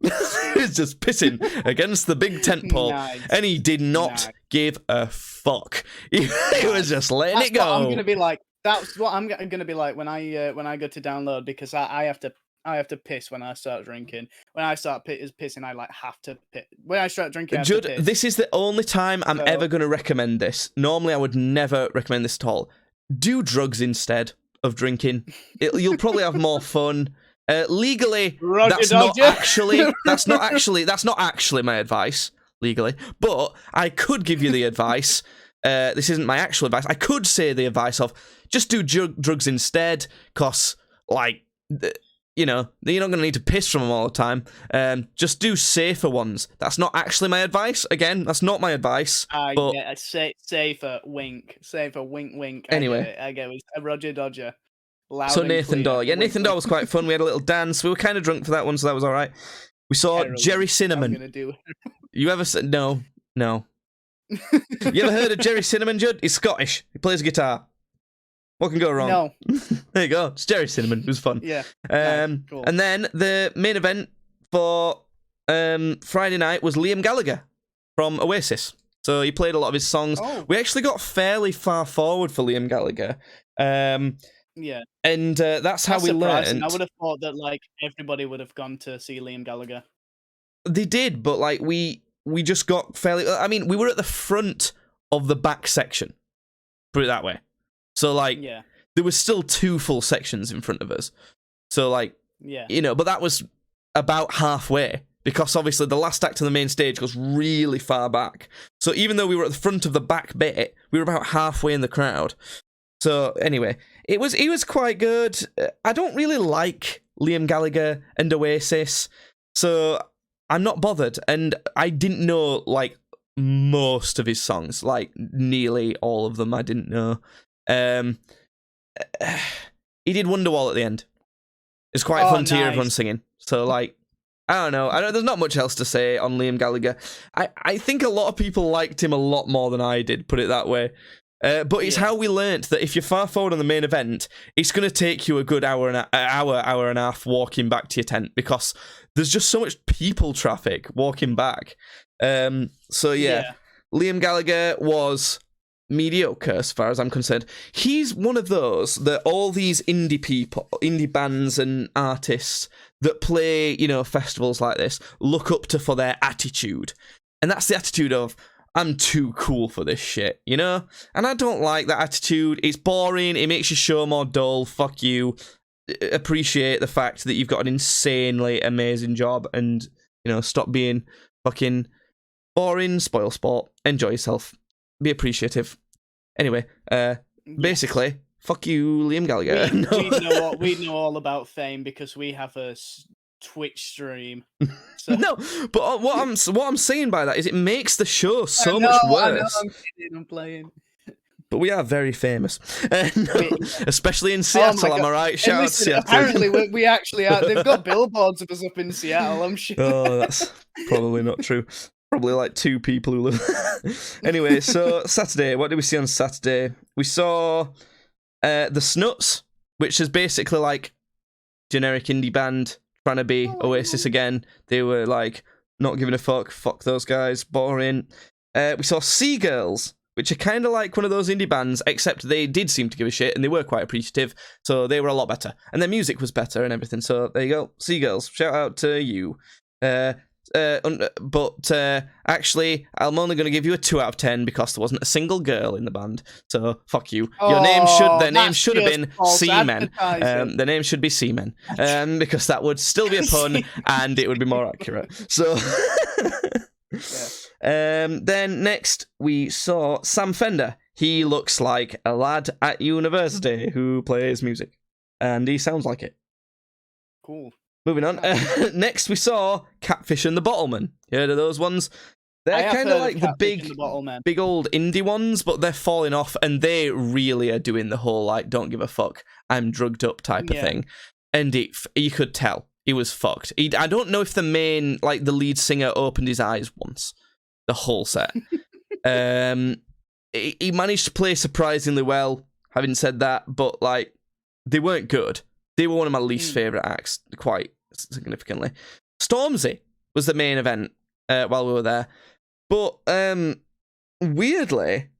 He was just pissing against the big tent pole, and he did not give a fuck. He was just letting it go. I'm gonna be like. That's what I'm gonna be like when I go to download, because I have to piss when I start drinking. When I start pissing, I have to piss. When I start drinking, I have Judd, to piss. this is the only time I'm ever going to recommend this. Normally, I would never recommend this at all. Do drugs instead of drinking. You'll probably have more fun. Legally, that's not actually my advice. Legally, but I could give you the advice. This isn't my actual advice. I could say the advice of just do drugs instead, because you're not going to need to piss from them all the time. Just do safer ones. That's not actually my advice. Again, that's not my advice. But... yeah, safer, wink. Safer, wink, wink. Anyway. I get it. Roger Dodger. Loud so and Nathan clear. Dawe. Yeah, Nathan Dawe was quite fun. We had a little dance. We were kind of drunk for that one, so that was all right. We saw Jerry Cinnamon. I'm gonna do it. You ever said... No. You ever heard of Jerry Cinnamon, Judd? He's Scottish. He plays guitar. What can go wrong? No. There you go. It's Jerry Cinnamon. It was fun. Yeah. Cool. And then the main event for Friday night was Liam Gallagher from Oasis. So he played a lot of his songs. Oh. We actually got fairly far forward for Liam Gallagher. Yeah. And that's how we learned. I would have thought that everybody would have gone to see Liam Gallagher. They did, but we just got fairly... I mean, we were at the front of the back section. Put it that way. So, there was still 2 full sections in front of us. So, but that was about halfway. Because, obviously, the last act of the main stage goes really far back. So, even though we were at the front of the back bit, we were about halfway in the crowd. So, anyway, he was quite good. I don't really like Liam Gallagher and Oasis. So, I'm not bothered. And I didn't know, most of his songs. Nearly all of them I didn't know. He did Wonderwall at the end. It's quite fun to hear everyone singing. So, I don't know. There's not much else to say on Liam Gallagher. I think a lot of people liked him a lot more than I did, put it that way. But it's how we learnt that if you're far forward on the main event, it's going to take you a good hour and a half walking back to your tent, because there's just so much people traffic walking back. Liam Gallagher was mediocre as far as I'm concerned. He's one of those that all these indie bands and artists that play, festivals like this look up to for their attitude. And that's the attitude of, I'm too cool for this shit, And I don't like that attitude. It's boring. It makes your show more dull. Fuck you. Appreciate the fact that you've got an insanely amazing job, and, stop being fucking boring, spoil sport. Enjoy yourself. Be appreciative. Anyway, basically, fuck you, Liam Gallagher. We know all about fame because we have a Twitch stream. So. No, but what I'm saying by that is it makes the show so much worse. I know, I'm kidding, I'm playing. But we are very famous, especially in Seattle. Am I right? Shout out to Seattle. Apparently, we actually are. They've got billboards of us up in Seattle. I'm sure. Oh, that's probably not true. Probably 2 people who live. Anyway, so Saturday, what did we see on Saturday? We saw the Snuts, which is basically generic indie band trying to be Oasis again. They were not giving a fuck. Fuck those guys. Boring. We saw Seagirls, which are kind of like one of those indie bands, except they did seem to give a shit, and they were quite appreciative, so they were a lot better. And their music was better and everything, so there you go. Seagirls, shout out to you. Actually, I'm only going to give you a 2 out of 10 because there wasn't a single girl in the band. So fuck you. Their name should have been Seamen. Their name should be Seamen, because that would still be a pun and it would be more accurate. So, Then next we saw Sam Fender. He looks like a lad at university who plays music, and he sounds like it. Cool. Moving on. Next we saw Catfish and the Bottlemen. You heard of those ones? They're kind of like the big old indie ones, but they're falling off, and they really are doing the whole like don't give a fuck, I'm drugged up type of thing. And you could tell he was fucked. I don't know if the lead singer opened his eyes once the whole set. He managed to play surprisingly well, having said that, but like they weren't good. They were one of my least favourite acts, quite significantly. Stormzy was the main event while we were there. But weirdly,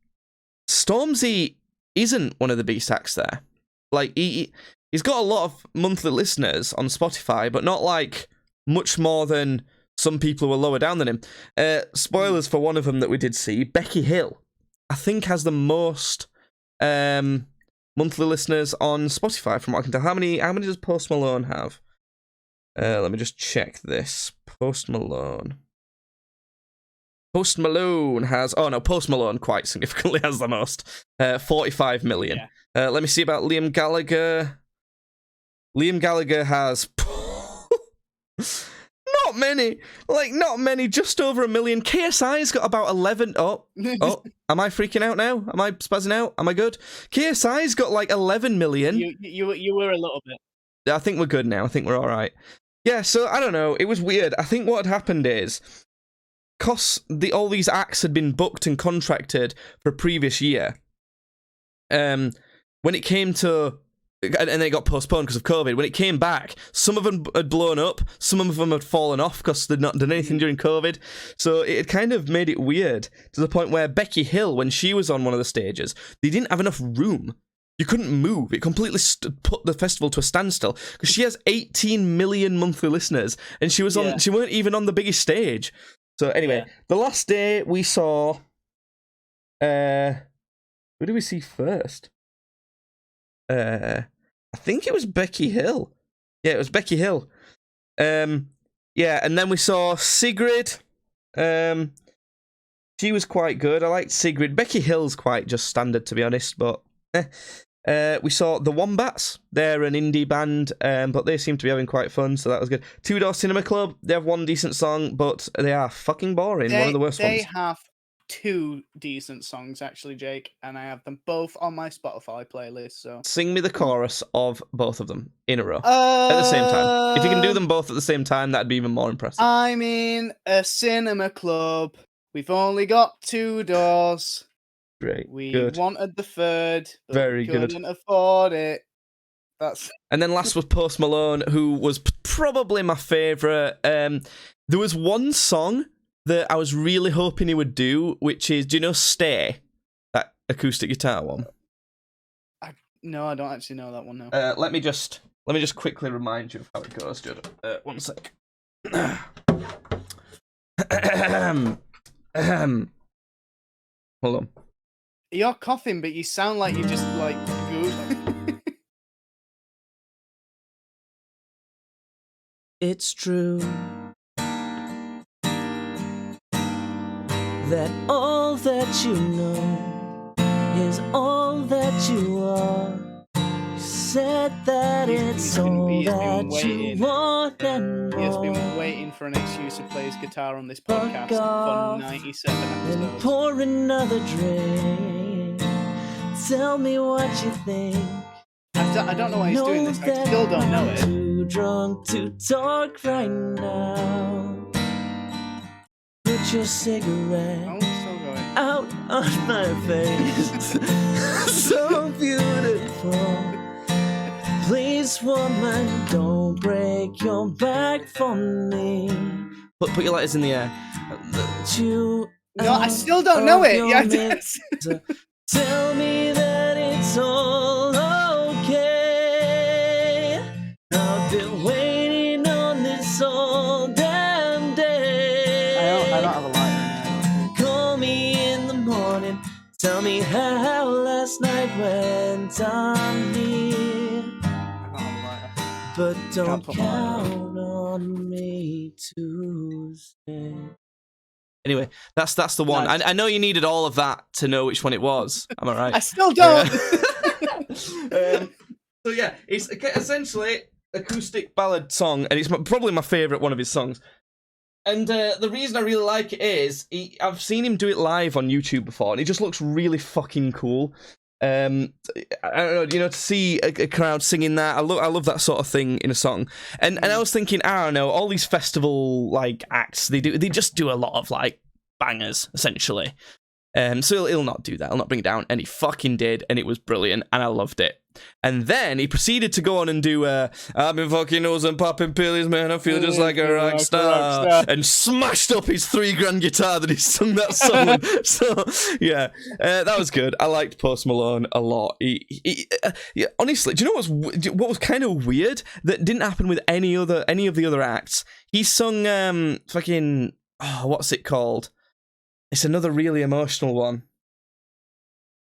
Stormzy isn't one of the beast acts there. Like he's got a lot of monthly listeners on Spotify, but not like much more than some people who are lower down than him. Spoilers for one of them that we did see, Becky Hill, I think has the most monthly listeners on Spotify from what I can tell. How many does Post Malone have? Let me just check this. Post Malone has... Oh, no, Post Malone quite significantly has the most. 45 million. Yeah. Let me see about Liam Gallagher. Liam Gallagher has... Not many. Just over 1 million. KSI's got about 11... Oh, am I freaking out now? Am I spazzing out? Am I good? KSI's got like 11 million. You were a little bit. I think we're good now. I think we're all right. Yeah, so I don't know. It was weird. I think what had happened is... because all these acts had been booked and contracted for a previous year, when it came to, and then it got postponed because of COVID, when it came back, some of them had blown up, some of them had fallen off because they'd not done anything during COVID, so it had kind of made it weird, to the point where Becky Hill, when she was on one of the stages, they didn't have enough room. You couldn't move. It completely put the festival to a standstill, because she has 18 million monthly listeners, and she weren't even on the biggest stage. So anyway, the last day we saw... who did we see first? I think it was Becky Hill. Yeah, it was Becky Hill. Yeah, and then we saw Sigrid. She was quite good. I liked Sigrid. Becky Hill's quite just standard, to be honest, but... we saw the Wombats. They're an indie band, but they seem to be having quite fun, so that was good. Two Door Cinema Club. They have one decent song, but they are fucking boring. One of the worst ones. They have two decent songs, actually, Jake, and I have them both on my Spotify playlist. So sing me the chorus of both of them in a row at the same time. If you can do them both at the same time, that'd be even more impressive. I'm in a cinema club. We've only got two doors. Great. We good. wanted the third, but very we good. couldn't afford it. And then last was Post Malone, who was probably my favourite. There was one song that I was really hoping he would do, which is, do you know Stay? That acoustic guitar one? No, I don't actually know that one now. Let me just quickly remind you of how it goes, dude. One sec. Hold on. You're coughing, but you sound like you're just like good. It's true that all that you know is all that you are. You said that it's all that you want and more. He has been waiting for an excuse to play his guitar on this podcast for 97 episodes. And pour another drink. Tell me what you think. I don't know why he's doing this. I still don't know it. Too drunk to talk right now. Put your cigarette out on my face. So beautiful. Please, woman, don't break your back for me. Put your lighters in the air. No, I still don't know it. Yeah. Tell me that it's all okay. I've been waiting on this all damn day. I don't have a lighter now. Call me in the morning. Tell me how last night went on me. But don't count on me to stay. Anyway, that's the one. Nice. I know you needed all of that to know which one it was. Am I right? I still don't. So yeah, it's essentially acoustic ballad song, and it's probably my favourite one of his songs. And the reason I really like it is I've seen him do it live on YouTube before, and it just looks really fucking cool. I don't know, to see a crowd singing that, I love that sort of thing in a song. And I was thinking, I don't know, all these festival like acts, they just do a lot of like bangers essentially. So he'll not do that. He'll not bring it down, and he fucking did, and it was brilliant, and I loved it. And then he proceeded to go on and do I've been fucking nose and popping pillies, man, I feel just like a rock star, and smashed up his $3,000 guitar that he sung that song on. So yeah, that was good. I liked Post Malone a lot. Yeah, honestly, do you know what was kind of weird that didn't happen with any of the other acts? He sung fucking what's it called? It's another really emotional one.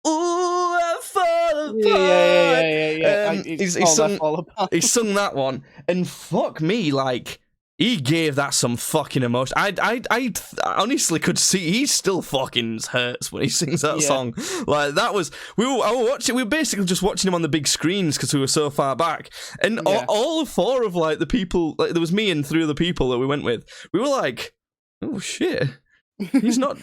Ooh, I fall apart. Yeah. He sung that one, and fuck me, like he gave that some fucking emotion. I honestly could see he still fucking hurts when he sings that song. Like that was we were basically just watching him on the big screens because we were so far back, and all four of like the people, like there was me and three other people that we went with. We were like, oh shit. He's not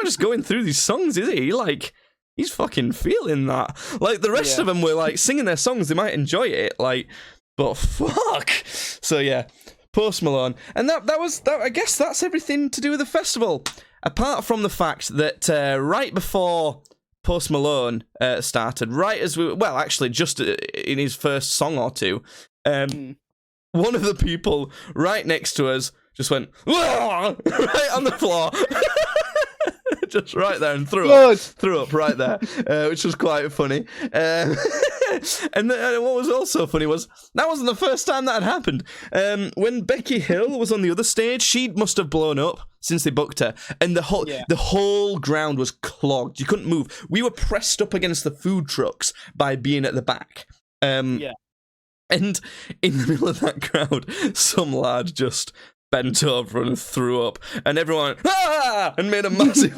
just going through these songs, is he? Like, he's fucking feeling that. Like, the rest of them were, like, singing their songs. They might enjoy it, like, but fuck. So, yeah, Post Malone. And that I guess that's everything to do with the festival. Apart from the fact that right before Post Malone started, right as just in his first song or two, one of the people right next to us just went right on the floor, just right there, and threw up right there, which was quite funny. And what was also funny was that wasn't the first time that had happened. When Becky Hill was on the other stage, she must have blown up since they booked her, and the whole ground was clogged. You couldn't move. We were pressed up against the food trucks by being at the back. And in the middle of that crowd, some lad just bent over and threw up, and everyone and made a massive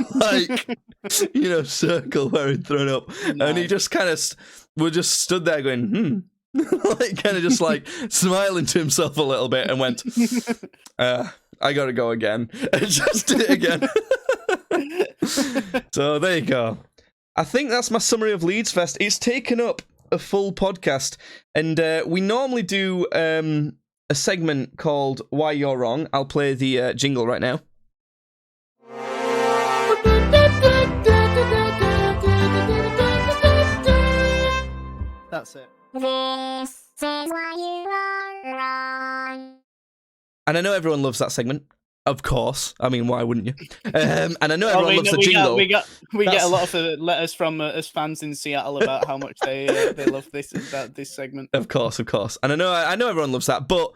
circle where he'd thrown up. Nice. And he just kind of just stood there going like kind of just like smiling to himself a little bit, and went I gotta go again, and just did it again. So there you go. I think that's my summary of Leeds Fest. It's taken up a full podcast, and we normally do a segment called Why You're Wrong. I'll play the jingle right now. That's it. This is why you are wrong. And I know everyone loves that segment. Of course. I mean, why wouldn't you? And I know everyone loves the jingle. We get a lot of letters from us fans in Seattle about how much they love this segment. Of course. And I know everyone loves that, but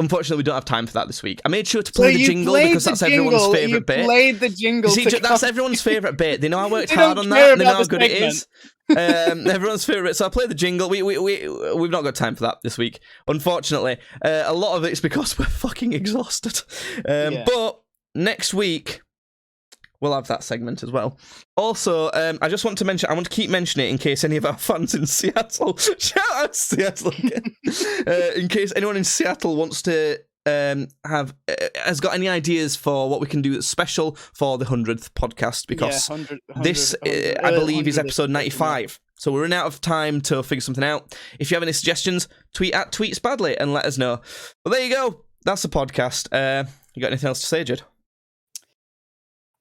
unfortunately we don't have time for that this week. I made sure to play the jingle because that's everyone's favourite bit. You played the jingle. See, that's everyone's favourite bit. They know I worked hard on that. They know how good it is. Everyone's favourite. So I play the jingle. We've not got time for that this week, unfortunately. A lot of it's because we're fucking exhausted. But next week we'll have that segment as well. Also, I just want to mention, I want to keep mentioning it in case any of our fans in Seattle, shout out Seattle again, in case anyone in Seattle wants to has got any ideas for what we can do that's special for the 100th podcast, because 100, this I believe is episode 95, so we're running out of time to figure something out. If you have any suggestions, tweet at tweetsbadly and let us know. Well, there you go, that's the podcast. You got anything else to say, Judd?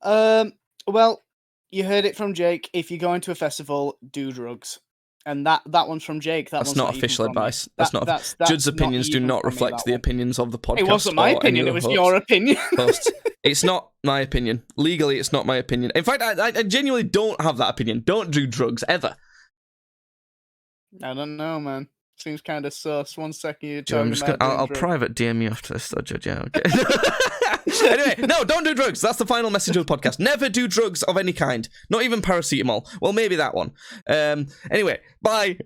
Well, you heard it from Jake. If you go into a festival, do drugs. And that one's from Jake. That's not official advice. That's Judd's opinions do not reflect the opinions of the podcast. It wasn't my opinion. It was your opinion. It's not my opinion. Legally, it's not my opinion. In fact, I genuinely don't have that opinion. Don't do drugs ever. I don't know, man. Seems kind of sus. 1 second you're talking about I'll private DM you after this, though, Judd. Yeah, okay. Anyway, no, don't do drugs. That's the final message of the podcast. Never do drugs of any kind. Not even paracetamol. Well, maybe that one. Anyway, bye.